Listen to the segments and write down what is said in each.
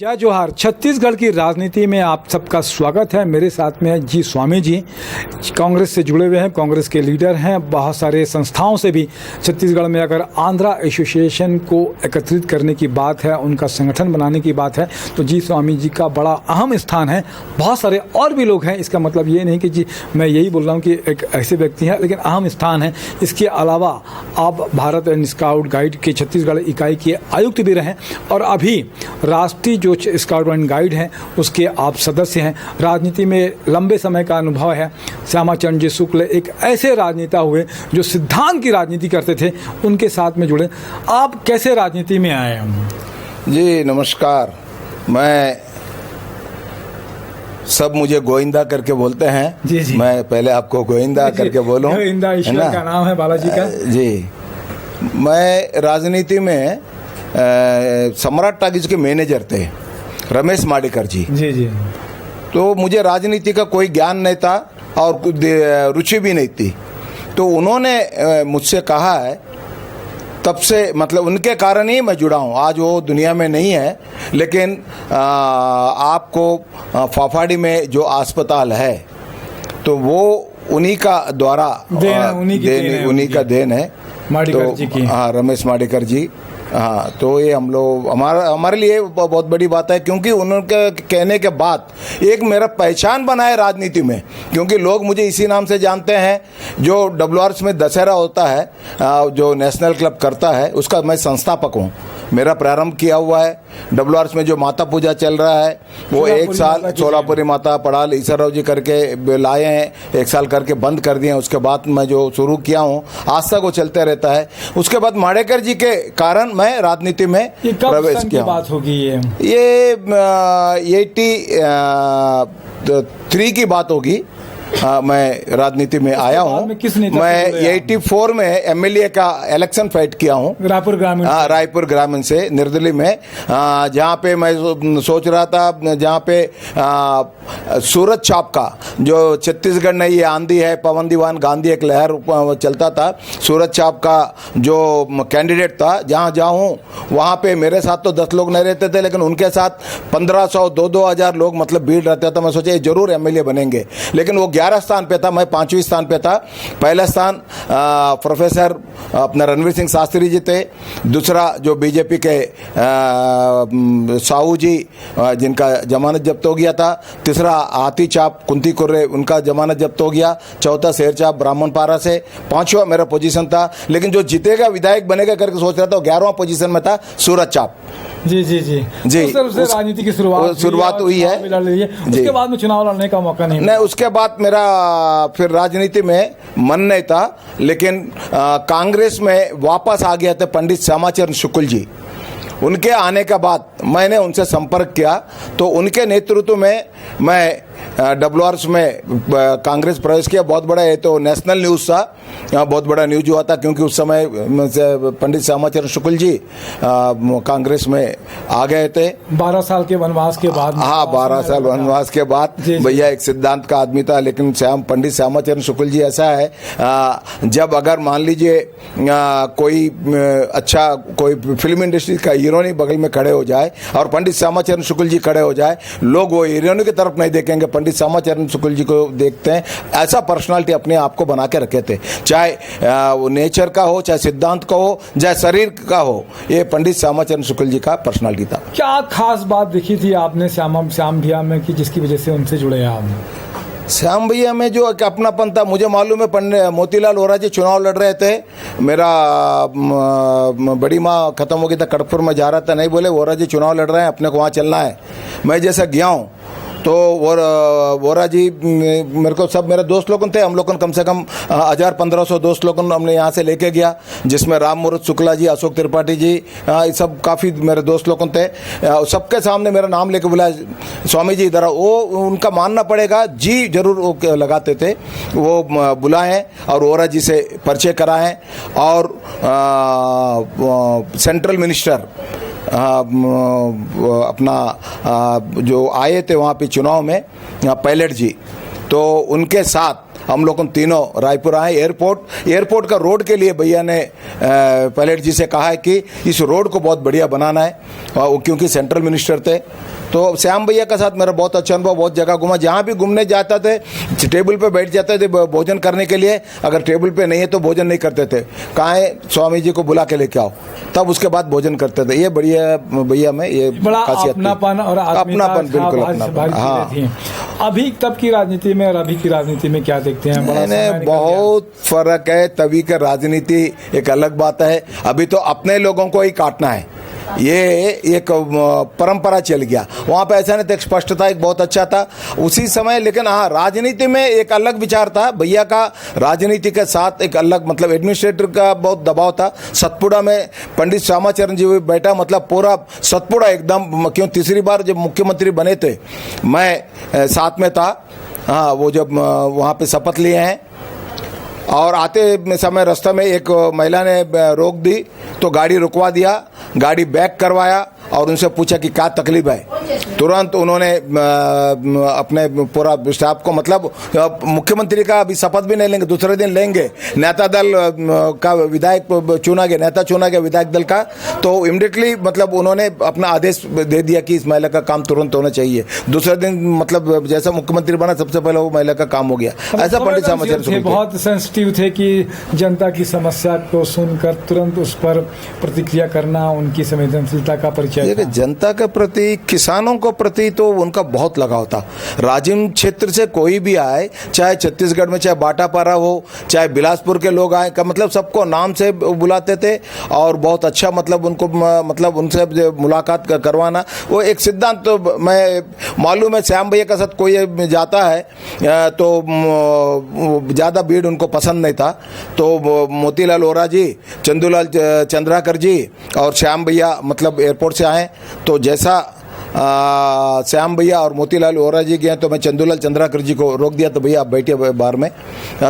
जय जोहार। छत्तीसगढ़ की राजनीति में आप सबका स्वागत है। मेरे साथ में है जी स्वामी जी, कांग्रेस से जुड़े हुए हैं, कांग्रेस के लीडर हैं। बहुत सारे संस्थाओं से भी छत्तीसगढ़ में अगर आंध्रा एसोसिएशन को एकत्रित करने की बात है, उनका संगठन बनाने की बात है, तो जी स्वामी जी का बड़ा अहम स्थान है। बहुत सारे और भी लोग हैं, इसका मतलब ये नहीं कि जी मैं यही बोल रहा हूँ कि एक ऐसे व्यक्ति हैं, लेकिन अहम स्थान है। इसके अलावा आप भारत एंड स्काउट गाइड के छत्तीसगढ़ इकाई के आयुक्त भी रहें और अभी राष्ट्रीय जो स्काउट एंड गाइड हैं उसके आप सदस्य हैं। राजनीति में लंबे समय का अनुभव है। श्यामाचरण जी शुक्ल एक ऐसे राजनेता हुए जो सिद्धांत की राजनीति करते थे, उनके साथ में जुड़े। आप कैसे राजनीति में आए हैं? जी नमस्कार। मैं सब मुझे गोविंदा करके बोलते हैं। जी। मैं पहले आपको गोविंदा करके बोलूं। गोविंदा ईश्वर का नाम है, बालाजी का। जी, मैं राजनीति में सम्राट टाकीज के मैनेजर थे रमेश माडेकर जी। जी। तो मुझे राजनीति का कोई ज्ञान नहीं था और रुचि भी नहीं थी। तो उन्होंने मुझसे कहा है, तब से मतलब उनके कारण ही मैं जुड़ा हूँ। आज वो दुनिया में नहीं है, लेकिन आपको फाफाड़ी में जो अस्पताल है तो वो उन्हीं का द्वारा उन्हीं का देन है। माडेकर जी की। हाँ, रमेश माडेकर जी। हाँ, तो ये हम लोग हमारे लिए बहुत बड़ी बात है, क्योंकि उनके कहने के बाद एक मेरा पहचान बना है राजनीति में। क्योंकि लोग मुझे इसी नाम से जानते हैं। जो डब्ल्यूआरएस में दशहरा होता है, जो नेशनल क्लब करता है, उसका मैं संस्थापक हूँ। मेरा प्रारंभ किया हुआ है। डब्ल्यूआरएस में जो माता पूजा चल रहा है वो एक साल सोलापुरी माता पड़ाल ईश्वरराव जी करके लाए हैं, एक साल करके बंद कर दिए। उसके बाद मैं जो शुरू किया हूँ आज तक वो चलते रहता है। उसके बाद माडेकर जी के कारण मैं राजनीति में प्रवेश किया। बात होगी ये 83 की बात होगी। मैं राजनीति में आया हूँ। मैं 84 में एमएलए का इलेक्शन फाइट किया हूँ रायपुर ग्रामीण से निर्दलीय में। जहाँ पे मैं सोच रहा था, जहाँ पे सूरज छाप का जो छत्तीसगढ़ में ये आंधी है, पवन दीवान गांधी एक लहर चलता था। सूरज छाप का जो कैंडिडेट था, जहाँ जाऊँ वहाँ पे मेरे साथ तो 10 लोग नहीं रहते थे, लेकिन उनके साथ 1500 2-2000 लोग मतलब भीड़ रहता था। मैं सोचा जरूर एमएलए बनेंगे, लेकिन वो 11 स्थान पे था, मैं 5वें स्थान पे था। पहला स्थान प्रोफेसर अपना रणवीर सिंह शास्त्री जी थे। दूसरा जो बीजेपी के साहू जी, जिनका जमानत जब्त हो गया था। तीसरा हाथी चाप कुंती कुर्रे, उनका जमानत जब्त हो गया। चौथा शेर चाप ब्राह्मणपारा से। 5वां मेरा पोजीशन था, लेकिन जो जीतेगा विधायक बनेगा करके सोच रहा था, 11वां पोजीशन में था सूरज चाप। जी। तो राजनीति की शुरुआत हुई है। उसके बाद में चुनाव लड़ने का मौका नहीं। उसके बाद मेरा फिर राजनीति में मन नहीं था, लेकिन कांग्रेस में वापस आ गया था पंडित श्यामाचरण शुक्ल जी। उनके आने के बाद मैंने उनसे संपर्क किया, तो उनके नेतृत्व में मैं डब्ल्यूआरएस में कांग्रेस प्रवेश किया। बहुत बड़ा है, तो नेशनल न्यूज़ था, बहुत बड़ा न्यूज हुआ था, क्योंकि उस समय पंडित श्यामाचरण शुक्ल जी कांग्रेस में आ गए थे 12 साल के वनवास के बाद। हाँ, 12 साल वनवास के बाद। भैया एक सिद्धांत का आदमी था, लेकिन पंडित श्यामाचरण शुक्ल जी ऐसा है, जब अगर मान लीजिए कोई अच्छा कोई फिल्म इंडस्ट्री का हीरोनी बगल में खड़े हो जाए और पंडित श्यामाचरण शुक्ल जी खड़े हो जाए, लोग वो हीरोनी की तरफ नहीं देखेंगे, पंडित श्यामाचरण शुक्ल जी को देखते हैं। ऐसा पर्सनालिटी अपने आप को बना के रखे थे, चाहे वो नेचर का हो, चाहे सिद्धांत का हो, चाहे शरीर का हो। ये पंडित श्यामाचरण शुक्ल जी का पर्सनालिटी था। क्या खास बात दिखी थी आपने श्याम भैया में कि जिसकी वजह से उनसे जुड़े आप? श्याम भैया में जो अपनापन था, मुझे मालूम है मोतीलाल वोरा जी चुनाव लड़ रहे थे। मेरा बड़ी माँ खत्म हो गई था, कड़कपुर में जा रहा था, नहीं बोले वोरा जी चुनाव लड़ रहे हैं, अपने को वहाँ चलना है। मैं जैसा गया हूँ तो वोरा जी मेरे को सब मेरे दोस्त लोगों थे। हम लोगों कम से कम 1000-1500 दोस्त लोगों हमने यहाँ से लेके गया, जिसमें राम मूर्त शुक्ला जी, अशोक त्रिपाठी जी, ये सब काफ़ी मेरे दोस्त लोगों थे। सबके सामने मेरा नाम लेके बुलाया, स्वामी जी इधर। वो उनका मानना पड़ेगा, जी जरूर लगाते थे। वो बुलाएं और वोरा जी से परिचय कराएं। और सेंट्रल मिनिस्टर अपना जो आए थे वहाँ पे चुनाव में, पायलट जी, तो उनके साथ हम लोग तीनों रायपुर आए। एयरपोर्ट का रोड के लिए भैया ने पायलट जी से कहा है कि इस रोड को बहुत बढ़िया बनाना है, क्योंकि सेंट्रल मिनिस्टर थे। तो श्याम भैया के साथ मेरा बहुत अच्छा अनुभव, बहुत जगह घूमा, जहाँ भी घूमने जाता थे टेबल पे बैठ जाते थे भोजन करने के लिए, अगर टेबल पे नहीं है तो भोजन नहीं करते थे, कहाँ है स्वामी जी को बुला के लेके आओ, तब उसके बाद भोजन करते थे। ये बढ़िया भैया में ये बड़ा खासियत थी। अपनापन और अपनापन, बिल्कुल अपनापन। हाँ, अभी तब की राजनीति में और अभी की राजनीति में क्या देखते हैं? बहुत फर्क है। तभी का राजनीति एक अलग बात है, अभी तो अपने लोगों को ही काटना है, ये एक परंपरा चल गया। वहाँ पे ऐसा नहीं था, एक स्पष्ट था, एक बहुत अच्छा था उसी समय। लेकिन हाँ, राजनीति में एक अलग विचार था भैया का, राजनीति के साथ एक अलग मतलब एडमिनिस्ट्रेटर का बहुत दबाव था। सतपुड़ा में पंडित श्यामाचरण जी बैठा, मतलब पूरा सतपुड़ा एकदम, क्यों तीसरी बार जब मुख्यमंत्री बने थे मैं साथ में था। हाँ, वो जब वहाँ पे शपथ लिए हैं और आते समय रास्ते में एक महिला ने रोक दी तो गाड़ी रुकवा दिया, गाड़ी बैक करवाया और उनसे पूछा कि क्या तकलीफ है। तुरंत उन्होंने अपने पूरा स्टाफ को, मतलब मुख्यमंत्री का अभी शपथ भी नहीं लेंगे, दूसरे दिन लेंगे, नेता दल का विधायक चुना गया, नेता चुना गया विधायक दल का, तो इमीडिएटली मतलब उन्होंने अपना आदेश दे दिया कि इस महिला का काम तुरंत होना चाहिए। दूसरे दिन मतलब जैसा मुख्यमंत्री बना सबसे पहले वो महिला का काम हो गया। ऐसा पंडित श्यामाचरण बहुत सेंसिटिव थे कि जनता की समस्या को सुनकर तुरंत उस पर प्रतिक्रिया करना उनकी संवेदनशीलता का परिचय। देखिए, जनता के प्रति, किसानों के प्रति तो उनका बहुत लगाव था। राजिम क्षेत्र से कोई भी आए, चाहे छत्तीसगढ़ में चाहे बाटापारा हो, चाहे बिलासपुर के लोग आए, का मतलब सबको नाम से बुलाते थे और बहुत अच्छा मतलब उनको मतलब उनसे मुलाकात करवाना वो एक सिद्धांत। तो मैं मालूम है श्याम भैया के साथ कोई जाता है तो ज़्यादा भीड़ उनको पसंद नहीं था, तो मोतीलाल वोरा जी, चंदूलाल चंद्राकर जी और श्याम भैया मतलब एयरपोर्ट से आए, तो जैसा श्याम भैया और मोतीलाल वोरा जी गए तो मैं चंदूलाल चंद्राकर जी को रोक दिया, तो भैया आप बैठिए बाहर में।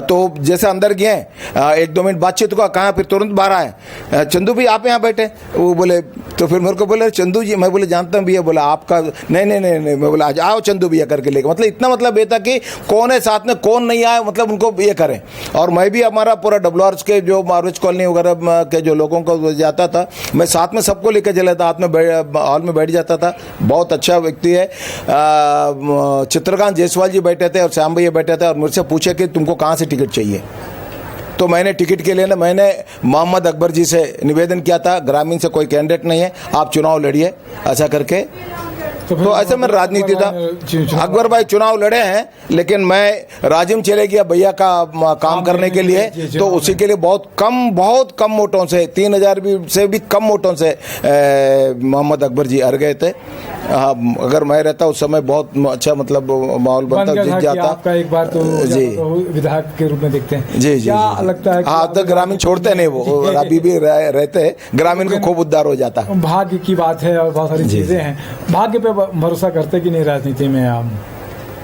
तो जैसे अंदर गए 1-2 मिनट बातचीत हुआ, कहाँ फिर तुरंत बाहर आए, चंदू भी आप यहाँ बैठे, वो बोले, तो फिर मेरे को बोले चंदू जी, मैं बोले जानता हूँ भैया, बोला आपका नहीं, मैं बोला आज आओ चंदू भैया करके लेके, मतलब इतना मतलब ये था कि कौन है साथ में कौन नहीं आए, मतलब उनको ये करें। और मैं भी हमारा पूरा WRs के जो मार्विज कॉलोनी वगैरह के जो लोगों को जाता था, मैं साथ में सबको लेकर चला था, हाथ में हॉल में बैठ जाता था। बहुत अच्छा व्यक्ति है। चित्रकांत जायसवाल जी बैठे थे और श्याम भैया बैठे थे और मुझसे पूछे कि तुमको कहाँ से टिकट चाहिए, तो मैंने टिकट के लिए ना मैंने मोहम्मद अकबर जी से निवेदन किया था, ग्रामीण से कोई कैंडिडेट नहीं है, आप चुनाव लड़िए, ऐसा करके। तो ऐसे में राजनीति था। अकबर भाई चुनाव लड़े हैं, लेकिन मैं राजिम चले गया भैया का काम करने के लिए, तो उसी के लिए बहुत कम वोटों से, 3000 से भी कम वोटों से मोहम्मद अकबर जी हार गए थे। हाँ, अगर मैं रहता उस समय बहुत अच्छा मतलब माहौल बनता, जीत जाता। आपका एक बार तो जी विधायक के रूप में देखते हैं जी, क्या लगता है? हाँ, तो ग्रामीण छोड़ते नहीं वो, अभी भी रहते हैं, ग्रामीण को खूब उद्धार हो जाता। भाग्य की बात है और बहुत सारी चीजें हैं। भाग्य पे भरोसा करते कि नहीं राजनीति में आप?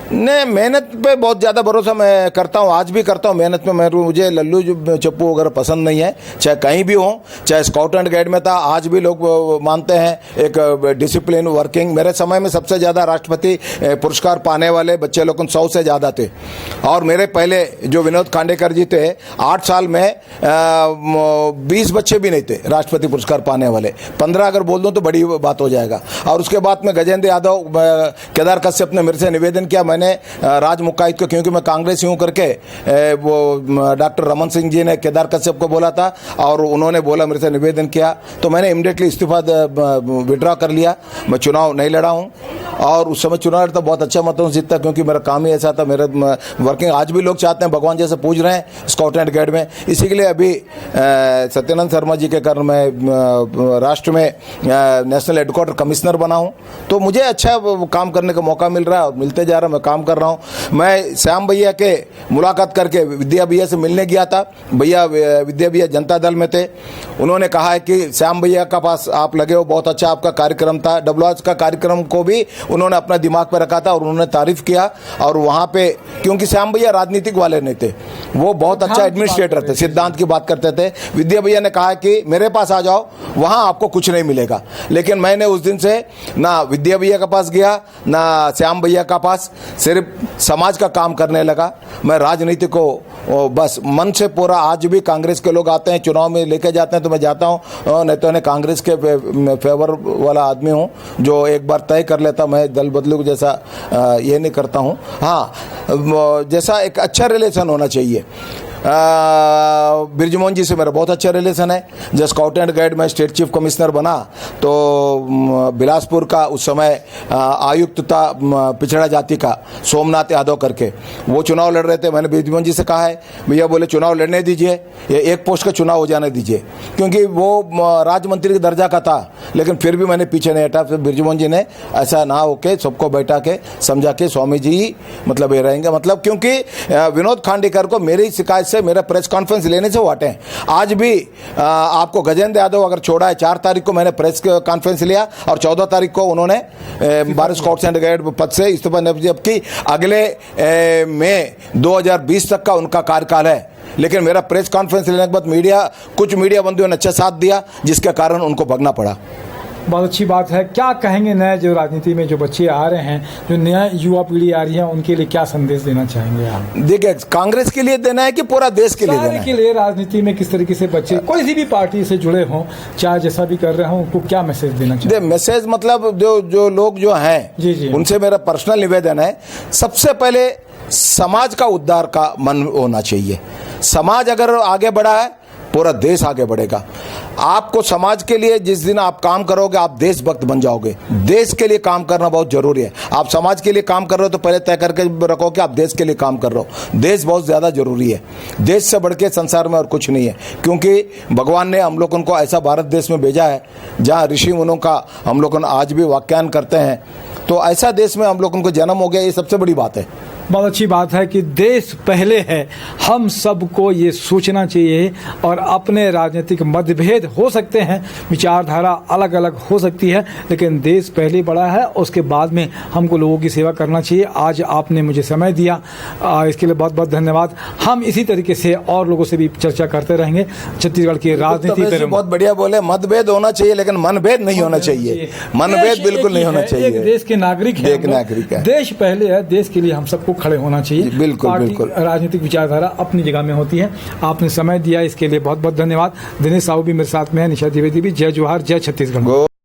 नहीं, मेहनत पे बहुत ज़्यादा भरोसा मैं करता हूँ, आज भी करता हूँ मेहनत में। मुझे लल्लू चप्पू वगैरह पसंद नहीं है, चाहे कहीं भी हो, चाहे स्काउट एंड गाइड में था, आज भी लोग मानते हैं एक डिसिप्लिन वर्किंग। मेरे समय में सबसे ज़्यादा राष्ट्रपति पुरस्कार पाने वाले बच्चे लोग 100 से ज़्यादा थे, और मेरे पहले जो विनोद खांडेकर जी थे 8 साल में 20 बच्चे भी नहीं थे राष्ट्रपति पुरस्कार पाने वाले, 15 अगर बोल दूँ तो बड़ी बात हो जाएगा। और उसके बाद में गजेंद्र यादव, केदार कश्यप ने मेरे से निवेदन किया, मैंने राज मुक्कायत को, क्योंकि मैं कांग्रेसी हूं करके, वो डॉक्टर रमन सिंह जी ने केदार कश्यप को बोला था और उन्होंने बोला, मेरे से निवेदन किया, तो मैंने इमीडिएटली इस्तीफा विड्रॉ कर लिया। मैं चुनाव नहीं लड़ा हूं, और उस समय चुनाव लड़ता बहुत अच्छा मतों से जीतता, क्योंकि मेरा काम ही ऐसा था। मेरा वर्किंग आज भी लोग चाहते हैं, भगवान जैसे पूज रहे हैं स्काउट एंड गाइड में। इसी के लिए अभी सत्यानंद शर्मा जी के कारण मैं राष्ट्र में नेशनल हेडक्वार्टर कमिश्नर बना हूं, तो मुझे अच्छा काम करने का मौका मिल रहा है और मिलते जा रहा है। मैं काम कर रहा हूं। मैं श्याम भैया के मुलाकात करके विद्या भैया से मिलने गया था। भैया विद्या भैया जनता दल में थे। उन्होंने कहा है कि श्याम भैया का पास आप लगे हो, बहुत अच्छा आपका कार्यक्रम था। WRs का कार्यक्रम को भी उन्होंने अपना दिमाग पर रखा था और उन्होंने तारीफ किया। और वहां पे, क्योंकि श्याम भैया राजनीतिक वाले नहीं थे, वो बहुत अच्छा एडमिनिस्ट्रेटर थे, सिद्धांत की बात करते थे। विद्या भैया ने कहा कि मेरे पास आ जाओ, वहां आपको कुछ नहीं मिलेगा। लेकिन मैंने उस दिन से ना विद्या भैया के पास गया ना श्याम भैया का पास, सिर्फ समाज का काम करने लगा। मैं राजनीति को बस मन से पूरा, आज भी कांग्रेस के लोग आते हैं चुनाव में लेके जाते हैं तो मैं जाता हूँ, नहीं तो कांग्रेस के फेवर वाला आदमी हूँ, जो एक बार तय कर लेता मैं दल बदलू जैसा ये नहीं करता हूँ। हाँ, जैसा एक अच्छा रिलेशन होना चाहिए। बिरजू मोहन जी से मेरा बहुत अच्छा रिलेशन है। जब स्काउट एंड गाइड में स्टेट चीफ कमिश्नर बना तो बिलासपुर का उस समय आयुक्त था पिछड़ा जाति का सोमनाथ यादव करके, वो चुनाव लड़ रहे थे। मैंने बिरजू मोहन जी से कहा है भैया बोले चुनाव लड़ने दीजिए, ये एक पोस्ट का चुनाव हो जाने दीजिए, क्योंकि वो राज्य मंत्री के दर्जा का था। लेकिन फिर भी मैंने पीछे नहीं हटा। फिर बिरजू मोहन जी ने ऐसा ना होके सबको बैठा के समझा के स्वामी जी मतलब ये रहेंगे, मतलब क्योंकि विनोद खांडेकर को मेरी शिकायत से मेरा प्रेस कॉन्फ्रेंस लेने से वो हटे। आज भी आपको गजेंद्र यादव अगर छोड़ा है, 4 तारीख को मैंने प्रेस कॉन्फ्रेंस लिया और 14 तारीख को उन्होंने भारत स्काउट्स एंड गाइड पद से इस्तीफा, जबकि अगले मई 2020 तक का उनका कार्यकाल है। लेकिन मेरा प्रेस कॉन्फ्रेंस लेने के बाद कुछ मीडिया बंधुओं ने अच्छा साथ दिया, जिसके कारण उनको भगना पड़ा। बहुत अच्छी बात है। क्या कहेंगे नए जो राजनीति में जो बच्चे आ रहे हैं, जो नया युवा पीढ़ी आ रही है, उनके लिए क्या संदेश देना चाहेंगे आप? देखिए, कांग्रेस के लिए देना है कि पूरा देश के लिए देना है? के लिए राजनीति में किस तरीके से बच्चे कोई सी भी पार्टी से जुड़े हों, चाहे जैसा भी कर रहे हों, उनको क्या मैसेज देना चाहिए? मैसेज मतलब जो लोग जो हैं उनसे मेरा पर्सनल निवेदन है, सबसे पहले समाज का उद्धार का मन होना चाहिए। समाज अगर आगे बढ़ा है, पूरा देश आगे बढ़ेगा। आपको समाज के लिए जिस दिन आप काम करोगे, आप देशभक्त बन जाओगे। देश के लिए काम करना बहुत जरूरी है। आप समाज के लिए काम कर रहे हो तो पहले तय करके रखो कि आप देश के लिए काम कर रहे हो। देश बहुत ज्यादा जरूरी है। देश से बढ़ के संसार में और कुछ नहीं है, क्योंकि भगवान ने हम लोगों को ऐसा भारत देश में भेजा है जहाँ ऋषि मुनों का हम लोगों आज भी व्याख्यान करते हैं। तो ऐसा देश में हम लोगों को जन्म हो गया, ये सबसे बड़ी बात है। बहुत अच्छी बात है कि देश पहले है। हम सबको ये सोचना चाहिए। और अपने राजनीतिक मतभेद हो सकते हैं, विचारधारा अलग अलग हो सकती है, लेकिन देश पहले बड़ा है, उसके बाद में हमको लोगों की सेवा करना चाहिए। आज आपने मुझे समय दिया, इसके लिए बहुत बहुत धन्यवाद। हम इसी तरीके से और लोगों से भी चर्चा करते रहेंगे छत्तीसगढ़ की राजनीति पर। बहुत बढ़िया बोले, मतभेद होना चाहिए लेकिन मनभेद नहीं होना चाहिए। मनभेद बिल्कुल नहीं होना चाहिए। एक देश के नागरिक है, देश पहले है, देश के लिए हम सबको खड़े होना चाहिए। बिल्कुल बिल्कुल। राजनीतिक विचारधारा अपनी जगह में होती है। आपने समय दिया, इसके लिए बहुत बहुत धन्यवाद। दिनेश साहू भी मेरे साथ में है, निशा द्विवेदी भी। जय जोहार, जय छत्तीसगढ़।